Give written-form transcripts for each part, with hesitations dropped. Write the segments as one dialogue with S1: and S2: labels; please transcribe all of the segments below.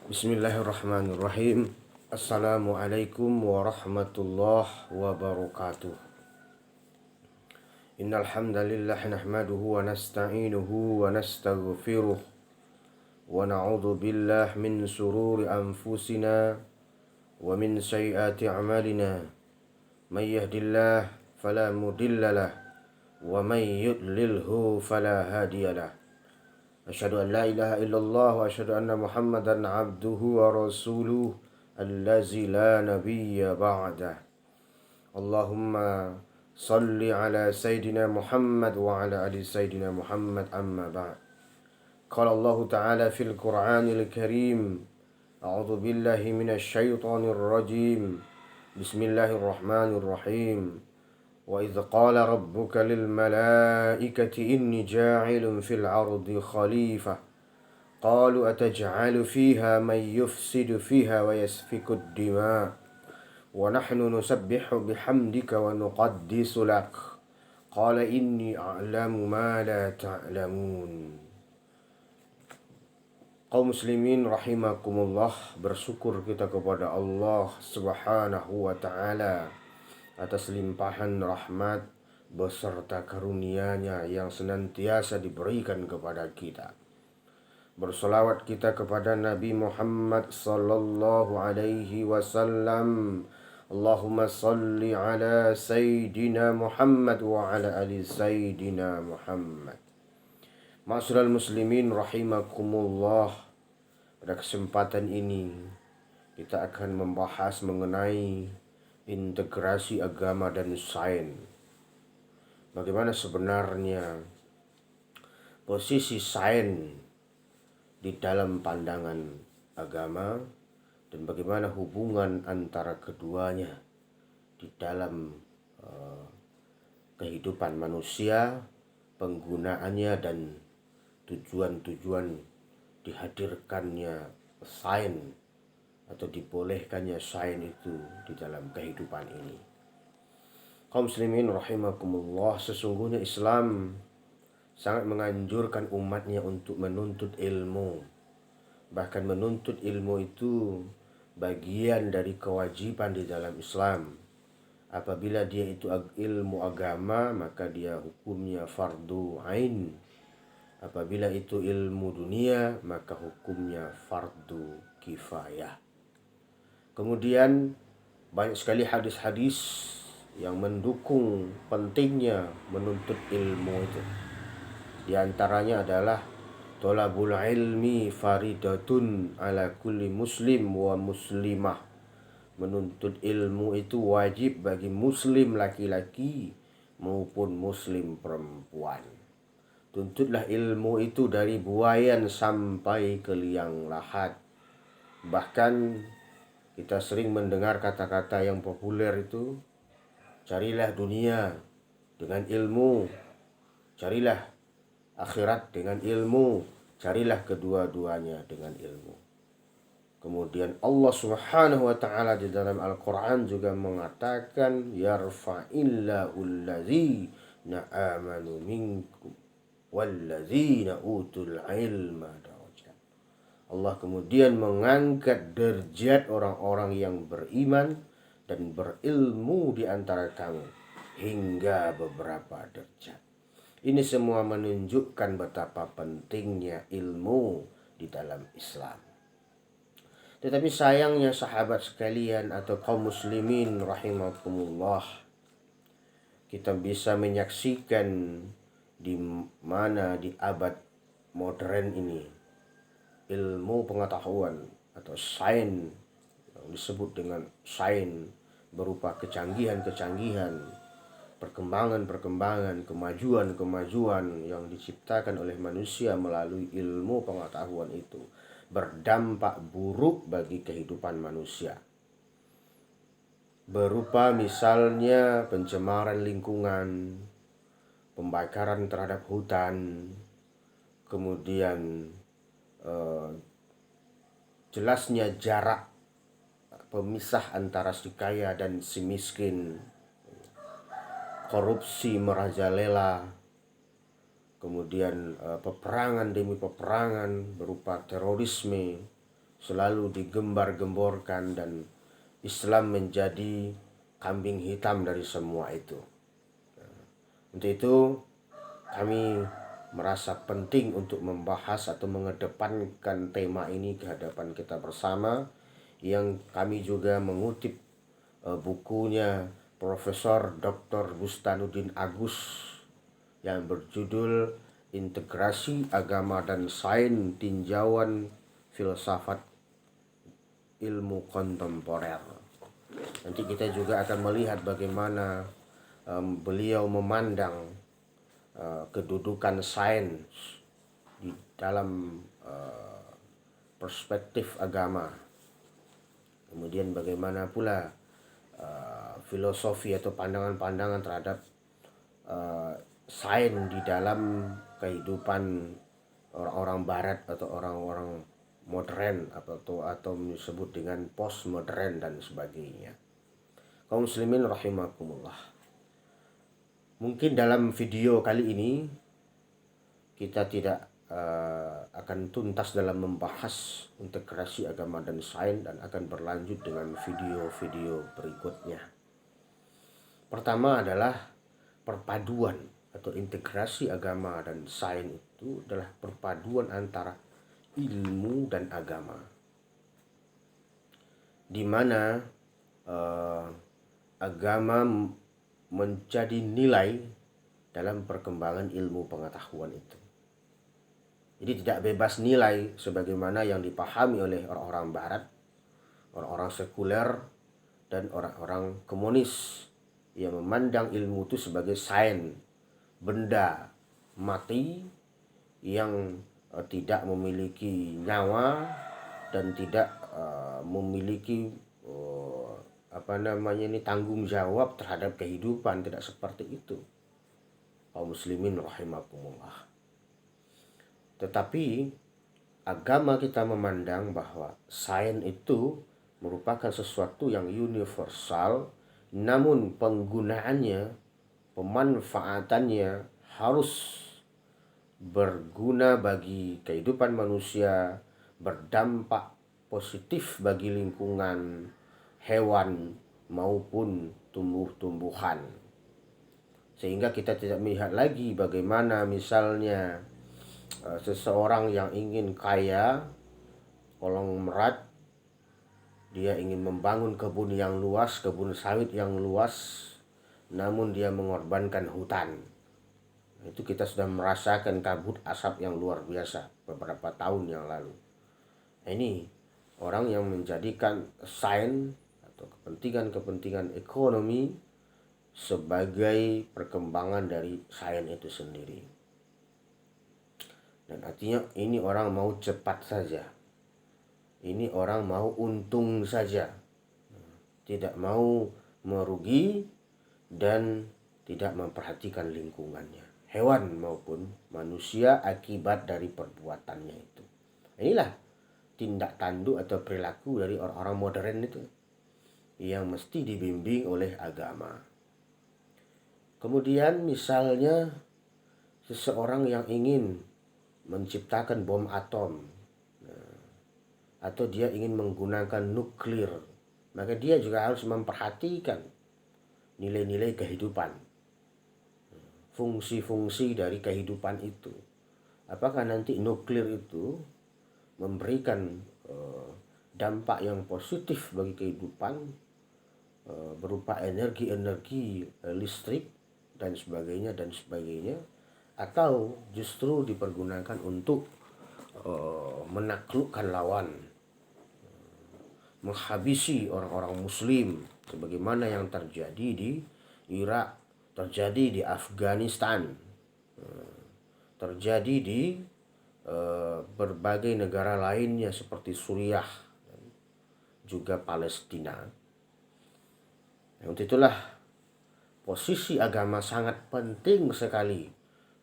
S1: Bismillahirrahmanirrahim. Assalamualaikum warahmatullahi wabarakatuh. Innal hamdalillah nahmaduhu wa nasta'inuhu wa nastaghfiruh wa na'udzu billahi min sururi anfusina wa min sayyiati a'malina. May yahdihillahu fala mudhillalah wa may yudlilhu fala hadiyalah. Asyhadu an la ilaha illallah wa asyhadu anna Muhammadan abduhu wa rasuluh allazi la nabiyya ba'dah. Allahumma salli ala Sayyidina Muhammad wa ala ali Sayyidina Muhammad amma ba'd. Qala Allah Ta'ala fil Qur'anil Karim. A'udzu billahi minasy syaithanir rajim. Bismillahirrahmanirrahim. وَإِذْ قَالَ رَبُّكَ لِلْمَلَائِكَةِ إِنِّي جَاعِلٌ فِي الْأَرْضِ خَلِيفَةً قَالُوا أَتَجْعَلُ فِيهَا مَن يُفْسِدُ فِيهَا وَيَسْفِكُ الدِّمَاءَ وَنَحْنُ نُسَبِّحُ بِحَمْدِكَ وَنُقَدِّسُ لَكَ قَالَ إِنِّي أَعْلَمُ مَا لَا تَعْلَمُونَ. Kaum muslimin rahimakumullah, bersyukur kita kepada Allah Subhanahu wa ta'ala atas limpahan rahmat beserta karunia-Nya yang senantiasa diberikan kepada kita. Bersolawat kita kepada Nabi Muhammad sallallahu alaihi wasallam. Allahumma salli ala Sayyidina Muhammad wa ala ali Sayyidina Muhammad. Ma'asyiral muslimin rahimakumullah, pada kesempatan ini kita akan membahas mengenai integrasi agama dan sains. Bagaimana sebenarnya posisi sains di dalam pandangan agama dan bagaimana hubungan antara keduanya di dalam kehidupan manusia, penggunaannya dan tujuan-tujuan dihadirkannya sains atau dibolehkannya sains itu di dalam kehidupan ini. Kaum muslimin rahimakumullah, sesungguhnya Islam sangat menganjurkan umatnya untuk menuntut ilmu. Bahkan menuntut ilmu itu bagian dari kewajiban di dalam Islam. Apabila dia itu ilmu agama, maka dia hukumnya fardu ain. Apabila itu ilmu dunia, maka hukumnya fardu kifayah. Kemudian banyak sekali hadis-hadis yang mendukung pentingnya menuntut ilmu itu. Di antaranya adalah thalabul ilmi faridatun ala kulli muslim wa muslimah. Menuntut ilmu itu wajib bagi muslim laki-laki maupun muslim perempuan. Tuntutlah ilmu itu dari buayan sampai ke liang lahat. Bahkan kita sering mendengar kata-kata yang populer itu, carilah dunia dengan ilmu, carilah akhirat dengan ilmu, carilah kedua-duanya dengan ilmu. Kemudian Allah Subhanahu wa ta'ala di dalam Al-Quran juga mengatakan, yarfa'illahu allazina amanu minkum wallazina utul ilma darajat. Allah kemudian mengangkat derajat orang-orang yang beriman dan berilmu di antara kamu hingga beberapa derajat. Ini semua menunjukkan betapa pentingnya ilmu di dalam Islam. Tetapi sayangnya sahabat sekalian atau kaum muslimin rahimakumullah, kita bisa menyaksikan di mana di abad modern ini ilmu pengetahuan atau sains yang disebut dengan sains berupa kecanggihan-kecanggihan, perkembangan-perkembangan, kemajuan-kemajuan yang diciptakan oleh manusia melalui ilmu pengetahuan itu berdampak buruk bagi kehidupan manusia. Berupa misalnya pencemaran lingkungan, pembakaran terhadap hutan, kemudian jelasnya jarak pemisah antara si kaya dan si miskin, korupsi merajalela, kemudian peperangan demi peperangan berupa terorisme, selalu digembar-gemborkan dan Islam menjadi kambing hitam dari semua itu. Untuk itu kami merasa penting untuk membahas atau mengedepankan tema ini ke hadapan kita bersama, yang kami juga mengutip bukunya Profesor Dr. Bustanuddin Agus yang berjudul Integrasi Agama dan Sains Tinjauan Filsafat Ilmu Kontemporer. Nanti kita juga akan melihat bagaimana beliau memandang kedudukan sains di dalam perspektif agama. Kemudian bagaimana pula filosofi atau pandangan-pandangan terhadap sains di dalam kehidupan orang-orang barat atau orang-orang modern atau disebut dengan postmodern dan sebagainya. Kaum muslimin rahimakumullah. Mungkin dalam video kali ini kita tidak akan tuntas dalam membahas integrasi agama dan sains, dan akan berlanjut dengan video-video berikutnya. Pertama adalah perpaduan atau integrasi agama dan sains itu adalah perpaduan antara ilmu dan agama, di mana agama menjadi nilai dalam perkembangan ilmu pengetahuan itu. Jadi tidak bebas nilai sebagaimana yang dipahami oleh orang-orang barat, orang-orang sekuler, dan orang-orang komunis yang memandang ilmu itu sebagai sains, benda mati yang tidak memiliki nyawa dan tidak memiliki tanggung jawab terhadap kehidupan. Tidak seperti itu, kaum muslimin rahimakumullah. Tetapi agama kita memandang bahwa sains itu merupakan sesuatu yang universal, namun penggunaannya, pemanfaatannya harus berguna bagi kehidupan manusia, berdampak positif bagi lingkungan, hewan maupun tumbuh-tumbuhan. Sehingga kita tidak melihat lagi bagaimana misalnya seseorang yang ingin kaya, konglomerat, dia ingin membangun kebun yang luas, kebun sawit yang luas, namun dia mengorbankan hutan. Itu kita sudah merasakan kabut asap yang luar biasa beberapa tahun yang lalu. Ini orang yang menjadikan sains atau kepentingan ekonomi sebagai perkembangan dari sains itu sendiri. Dan artinya ini orang mau cepat saja. Ini orang mau untung saja. Tidak mau merugi dan tidak memperhatikan lingkungannya, hewan maupun manusia, akibat dari perbuatannya itu. Inilah tindak tanduk atau perilaku dari orang-orang modern itu yang mesti dibimbing oleh agama. Kemudian misalnya seseorang yang ingin menciptakan bom atom, atau dia ingin menggunakan nuklir, maka dia juga harus memperhatikan nilai-nilai kehidupan, fungsi-fungsi dari kehidupan itu. Apakah nanti nuklir itu memberikan dampak yang positif bagi kehidupan, berupa energi-energi listrik dan sebagainya, atau justru dipergunakan untuk menaklukkan lawan, menghabisi orang-orang muslim, sebagaimana yang terjadi di Irak, terjadi di Afghanistan, terjadi di berbagai negara lainnya seperti Suriah, juga Palestina. Untuk itulah posisi agama sangat penting sekali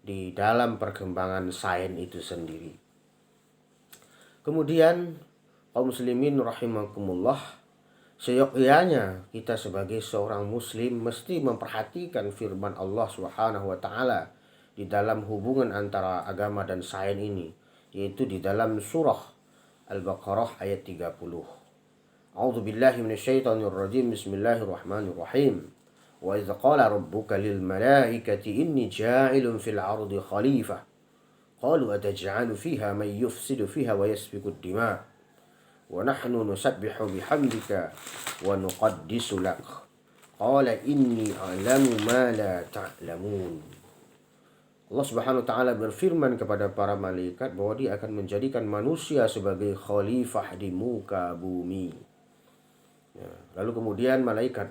S1: di dalam perkembangan sains itu sendiri. Kemudian kaum muslimin rahimakumullah, seyogyanya kita sebagai seorang muslim mesti memperhatikan firman Allah Subhanahu wa taala di dalam hubungan antara agama dan sains ini, yaitu di dalam surah Al-Baqarah ayat 30. A'udzu billahi minasyaitonir rajim. Bismillahirrahmanirrahim. Wa idz qala rabbuka lil malaikati inni ja'ilun fil ardi khalifah. Qalu ataj'alu fiha man yufsidu fiha wa yasfiku ad-dima' wa nahnu nusabbihu bihamdika wa nuqaddisu lak. Qala inni a'lamu ma la ta'lamun. Allah Subhanahu wa taala berfirman kepada para malaikat bahwa Dia akan menjadikan manusia sebagai khalifah di muka bumi. Ya, lalu kemudian malaikat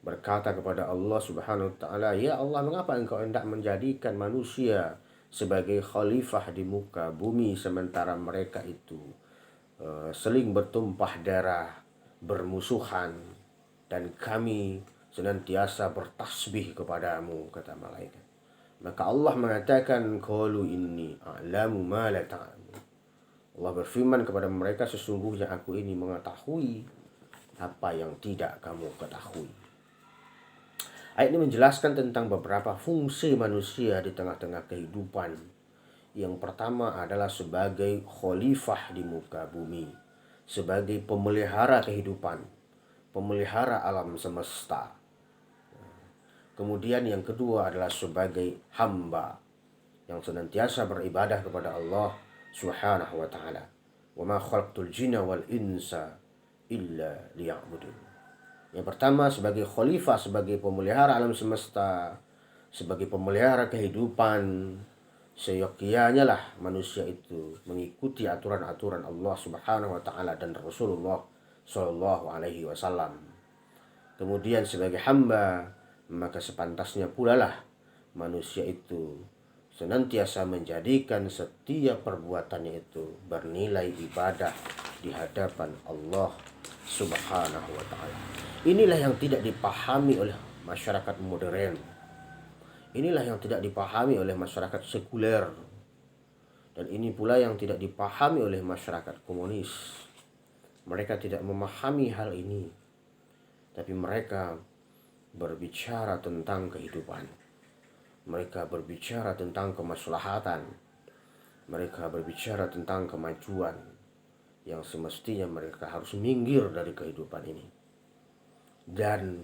S1: berkata kepada Allah Subhanahu wa taala, "Ya Allah, mengapa Engkau hendak menjadikan manusia sebagai khalifah di muka bumi sementara mereka itu seling bertumpah darah, bermusuhan, dan kami senantiasa bertasbih kepadamu," kata malaikat. Maka Allah mengatakan, "Qalu inni a'lamu ma la ta'lamun." Allah berfirman kepada mereka, sesungguhnya aku ini mengetahui apa yang tidak kamu ketahui. Ayat ini menjelaskan tentang beberapa fungsi manusia di tengah-tengah kehidupan. Yang pertama adalah sebagai khalifah di muka bumi, sebagai pemelihara kehidupan, pemelihara alam semesta. Kemudian yang kedua adalah sebagai hamba yang senantiasa beribadah kepada Allah Subhanahu wa taala. Wa ma khalaqtul jinna wal insa illa liya'budun. Yang pertama sebagai khalifah, sebagai pemelihara alam semesta, sebagai pemelihara kehidupan. Seyogyanya lah manusia itu mengikuti aturan-aturan Allah Subhanahu wa taala dan Rasulullah sallallahu alaihi wasallam. Kemudian sebagai hamba, maka sepantasnya pula lah manusia itu senantiasa menjadikan setiap perbuatannya itu bernilai ibadah di hadapan Allah Subhanahu wa taala. Inilah yang tidak dipahami oleh masyarakat modern. Inilah yang tidak dipahami oleh masyarakat sekuler. Dan ini pula yang tidak dipahami oleh masyarakat komunis. Mereka tidak memahami hal ini. Tapi mereka berbicara tentang kehidupan. Mereka berbicara tentang kemaslahatan. Mereka berbicara tentang kemajuan yang semestinya mereka harus minggir dari kehidupan ini. Dan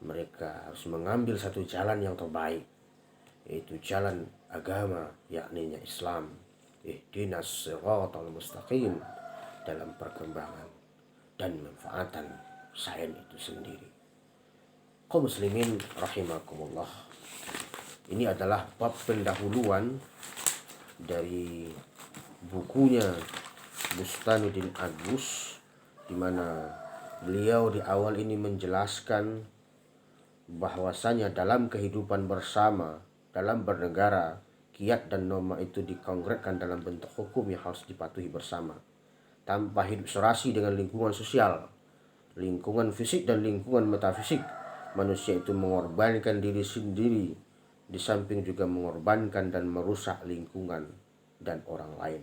S1: mereka harus mengambil satu jalan yang terbaik, yaitu jalan agama, yakni Islam. Ihdinas siratal mustaqim dalam perkembangan dan manfaatan sains itu sendiri. Kaum muslimin rahimakumullah. Ini adalah bab pendahuluan dari bukunya Bustanuddin Agus, di mana beliau di awal ini menjelaskan bahwasanya dalam kehidupan bersama, dalam bernegara, kiat dan norma itu dikongkretkan dalam bentuk hukum yang harus dipatuhi bersama. Tanpa hidup serasi dengan lingkungan sosial, lingkungan fisik dan lingkungan metafisik, manusia itu mengorbankan diri sendiri, di samping juga mengorbankan dan merusak lingkungan dan orang lain.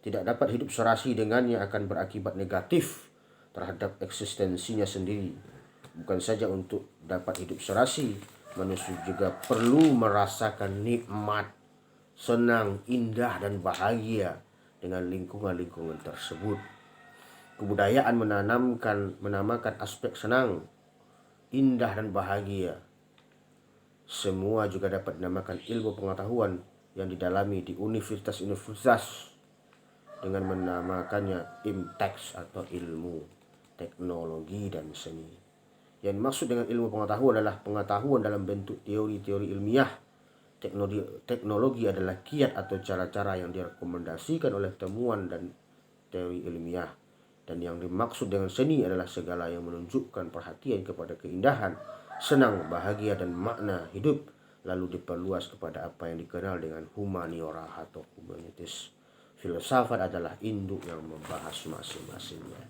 S1: Tidak dapat hidup serasi dengannya akan berakibat negatif terhadap eksistensinya sendiri. Bukan saja untuk dapat hidup serasi, manusia juga perlu merasakan nikmat, senang, indah, dan bahagia dengan lingkungan-lingkungan tersebut. Kebudayaan menamakan aspek senang, indah, dan bahagia. Semua juga dapat dinamakan ilmu pengetahuan yang didalami di universitas-universitas dengan menamakannya imteks atau ilmu teknologi dan seni. Yang dimaksud dengan ilmu pengetahuan adalah pengetahuan dalam bentuk teori-teori ilmiah. Teknologi adalah kiat atau cara-cara yang direkomendasikan oleh temuan dan teori ilmiah. Dan yang dimaksud dengan seni adalah segala yang menunjukkan perhatian kepada keindahan, senang, bahagia, dan makna hidup, lalu diperluas kepada apa yang dikenal dengan humaniora atau humanitis. Filsafat adalah induk yang membahas masing-masingnya.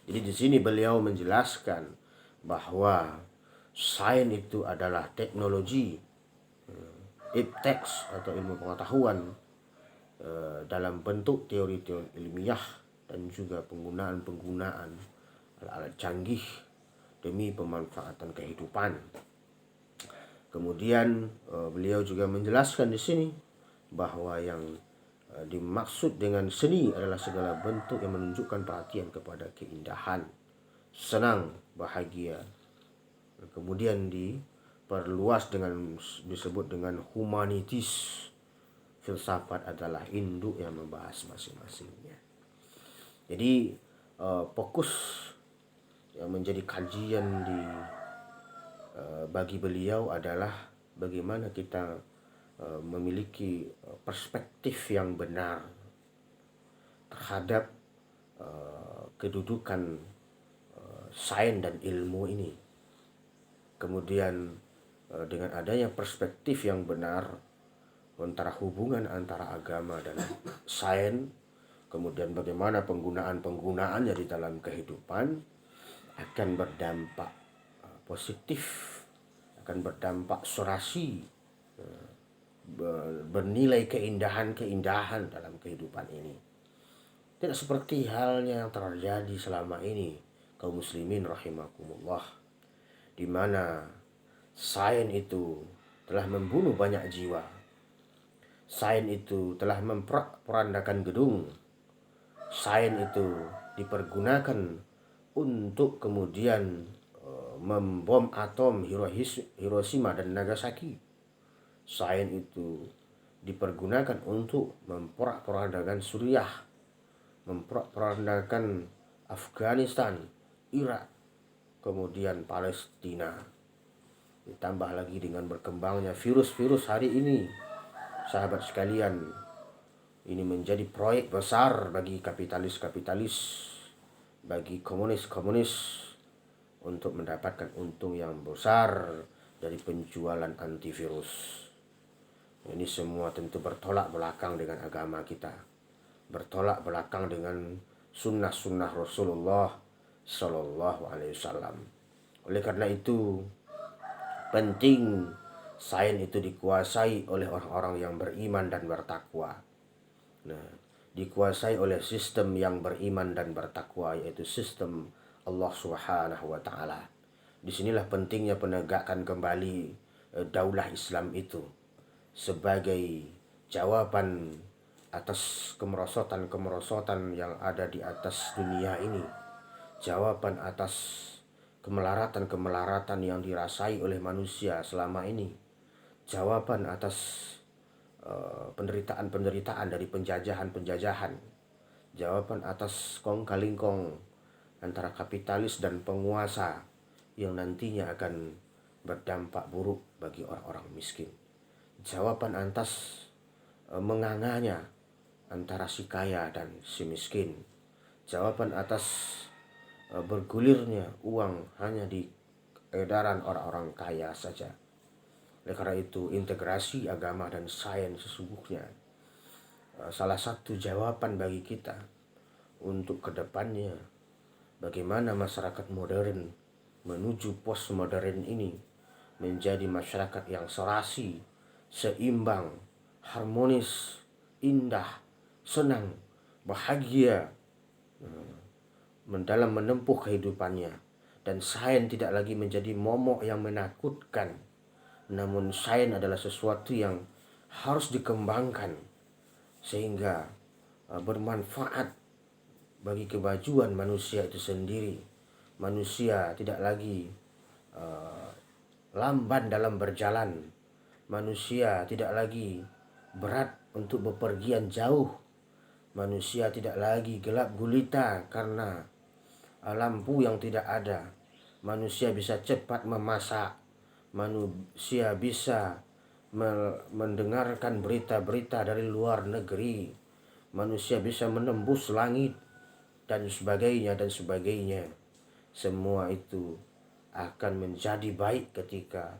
S1: Jadi di sini beliau menjelaskan bahwa sains itu adalah teknologi, ipteks atau ilmu pengetahuan dalam bentuk teori-teori ilmiah dan juga penggunaan alat-alat canggih demi pemanfaatan kehidupan. Kemudian beliau juga menjelaskan di sini bahwa yang Dimaksud dengan seni adalah segala bentuk yang menunjukkan perhatian kepada keindahan, senang, bahagia. Kemudian diperluas dengan disebut dengan humanitis. Filsafat adalah induk yang membahas masing-masingnya. Jadi fokus yang menjadi kajian bagi beliau adalah bagaimana kita memiliki perspektif yang benar terhadap kedudukan sains dan ilmu ini. Kemudian dengan adanya perspektif yang benar antara hubungan antara agama dan sains, kemudian bagaimana penggunaannya di dalam kehidupan akan berdampak positif, akan berdampak serasi, bernilai keindahan-keindahan dalam kehidupan ini. Tidak seperti halnya yang terjadi selama ini, kaum muslimin rahimakumullah, di mana sains itu telah membunuh banyak jiwa. Sains itu telah memporak-porandakan gedung. Sains itu dipergunakan untuk kemudian membom atom Hiroshima dan Nagasaki. Sains itu dipergunakan untuk memporak-porandakan Suriah, memporak-porandakan Afghanistan, Irak, kemudian Palestina. Ditambah lagi dengan berkembangnya virus-virus hari ini, sahabat sekalian, ini menjadi proyek besar bagi kapitalis-kapitalis, bagi komunis-komunis untuk mendapatkan untung yang besar dari penjualan antivirus. Ini semua tentu bertolak belakang dengan agama kita, bertolak belakang dengan sunnah-sunnah Rasulullah Sallallahu Alaihi Wasallam. Oleh karena itu penting sains itu dikuasai oleh orang-orang yang beriman dan bertakwa. Nah, dikuasai oleh sistem yang beriman dan bertakwa, yaitu sistem Allah Subhanahu wa taala. Disinilah pentingnya penegakan kembali daulah Islam itu sebagai jawaban atas kemerosotan-kemerosotan yang ada di atas dunia ini. Jawaban atas kemelaratan-kemelaratan yang dirasai oleh manusia selama ini. Jawaban atas penderitaan-penderitaan dari penjajahan-penjajahan. Jawaban atas kong kali kong antara kapitalis dan penguasa yang nantinya akan berdampak buruk bagi orang-orang miskin. Jawaban atas menganganya antara si kaya dan si miskin. Jawaban atas bergulirnya uang hanya di edaran orang-orang kaya saja. Oleh karena itu, integrasi agama dan sains sesungguhnya salah satu jawaban bagi kita untuk kedepannya, bagaimana masyarakat modern menuju postmodern ini menjadi masyarakat yang serasi, seimbang, harmonis, indah, senang, bahagia dalam menempuh kehidupannya. Dan sains tidak lagi menjadi momok yang menakutkan, namun sains adalah sesuatu yang harus dikembangkan sehingga bermanfaat bagi kemajuan manusia itu sendiri. Manusia tidak lagi lamban dalam berjalan. Manusia tidak lagi berat untuk bepergian jauh. Manusia tidak lagi gelap gulita karena lampu yang tidak ada. Manusia bisa cepat memasak. Manusia bisa mendengarkan berita-berita dari luar negeri. Manusia bisa menembus langit dan sebagainya dan sebagainya. Semua itu akan menjadi baik ketika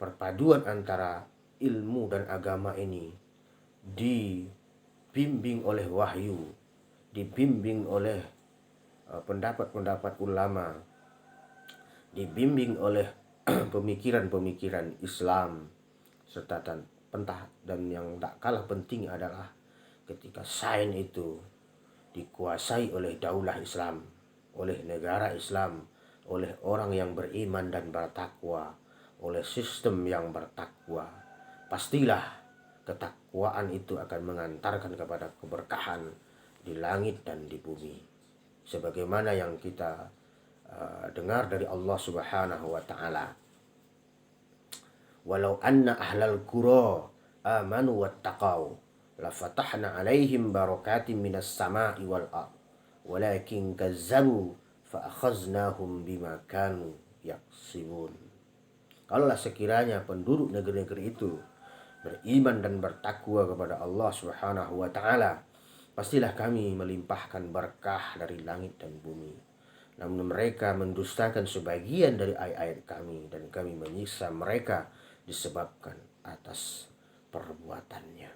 S1: perpaduan antara ilmu dan agama ini dibimbing oleh wahyu, dibimbing oleh pendapat-pendapat ulama, dibimbing oleh pemikiran-pemikiran Islam, serta dan yang tak kalah penting adalah ketika sains itu dikuasai oleh daulah Islam, oleh negara Islam, oleh orang yang beriman dan bertakwa, oleh sistem yang bertakwa. Pastilah ketakwaan itu akan mengantarkan kepada keberkahan di langit dan di bumi. Sebagaimana yang kita dengar dari Allah Subhanahu wa taala, walau anna ahlal qura amanu wattaqau la fatahna alaihim barakatim minas sama'i wal ard walakin kazzabu fa akhaznahum bima kanu yaksibun. Kalaulah sekiranya penduduk negeri-negeri itu beriman dan bertakwa kepada Allah Subhanahu wa taala, pastilah kami melimpahkan berkah dari langit dan bumi. Namun mereka mendustakan sebagian dari ayat-ayat kami, dan kami menyiksa mereka disebabkan atas perbuatannya.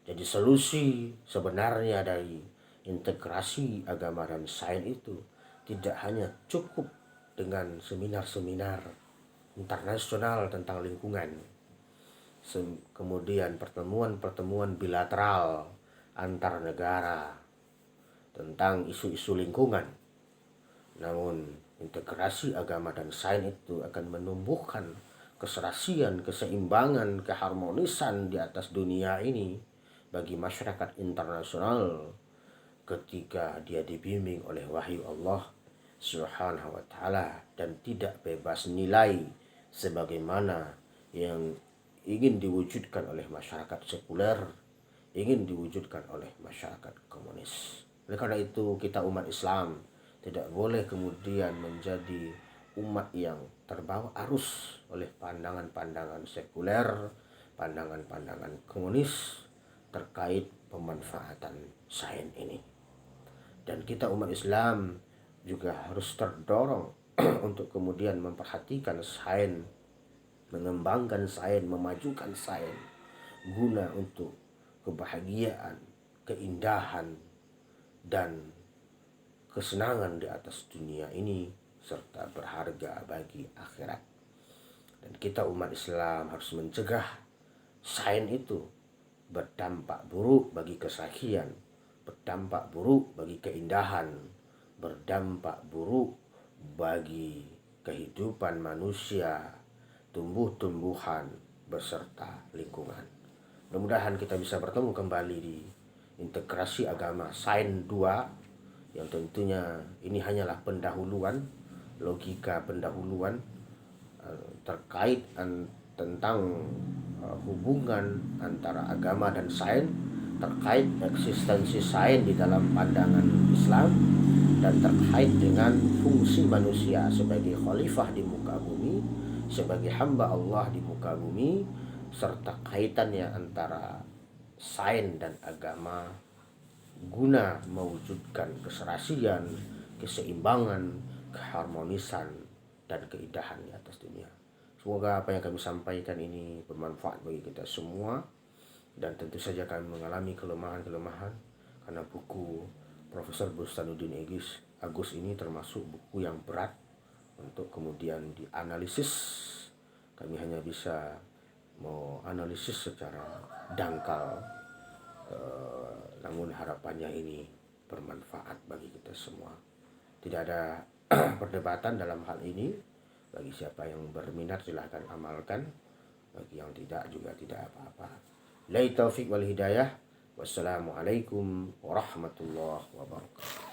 S1: Jadi solusi sebenarnya dari integrasi agama dan sains itu tidak hanya cukup dengan seminar-seminar internasional tentang lingkungan, kemudian pertemuan-pertemuan bilateral antar negara tentang isu-isu lingkungan. Namun integrasi agama dan sains itu akan menumbuhkan keserasian, keseimbangan, keharmonisan di atas dunia ini bagi masyarakat internasional ketika dia dibimbing oleh wahyu Allah Subhanahu wa taala dan tidak bebas nilai sebagaimana yang ingin diwujudkan oleh masyarakat sekuler, ingin diwujudkan oleh masyarakat komunis. Oleh karena itu kita umat Islam tidak boleh kemudian menjadi umat yang terbawa arus oleh pandangan-pandangan sekuler, pandangan-pandangan komunis terkait pemanfaatan sains ini. Dan kita umat Islam juga harus terdorong untuk kemudian memperhatikan sains, mengembangkan sains, memajukan sains guna untuk kebahagiaan, keindahan, dan kesenangan di atas dunia ini serta berharga bagi akhirat. Dan kita umat Islam harus mencegah sains itu berdampak buruk bagi kesaksian, berdampak buruk bagi keindahan, berdampak buruk bagi kehidupan manusia, tumbuh-tumbuhan beserta lingkungan. Mudah-mudahan kita bisa bertemu kembali di integrasi agama sains 2, yang tentunya ini hanyalah pendahuluan, logika pendahuluan terkait tentang hubungan antara agama dan sains, terkait eksistensi sains di dalam pandangan Islam, dan terkait dengan fungsi manusia sebagai khalifah di muka bumi, sebagai hamba Allah di muka bumi, serta kaitannya antara sains dan agama guna mewujudkan keserasian, keseimbangan, keharmonisan, dan keindahan di atas dunia. Semoga apa yang kami sampaikan ini bermanfaat bagi kita semua, dan tentu saja kami mengalami kelemahan-kelemahan karena buku Profesor Burhanuddin Agus ini termasuk buku yang berat untuk kemudian dianalisis. Kami hanya bisa mau analisis secara dangkal, namun harapannya ini bermanfaat bagi kita semua. Tidak ada perdebatan dalam hal ini. Bagi siapa yang berminat silahkan amalkan, bagi yang tidak juga tidak apa-apa. Lai taufiq wal hidayah. Wassalamualaikum warahmatullahi wabarakatuh.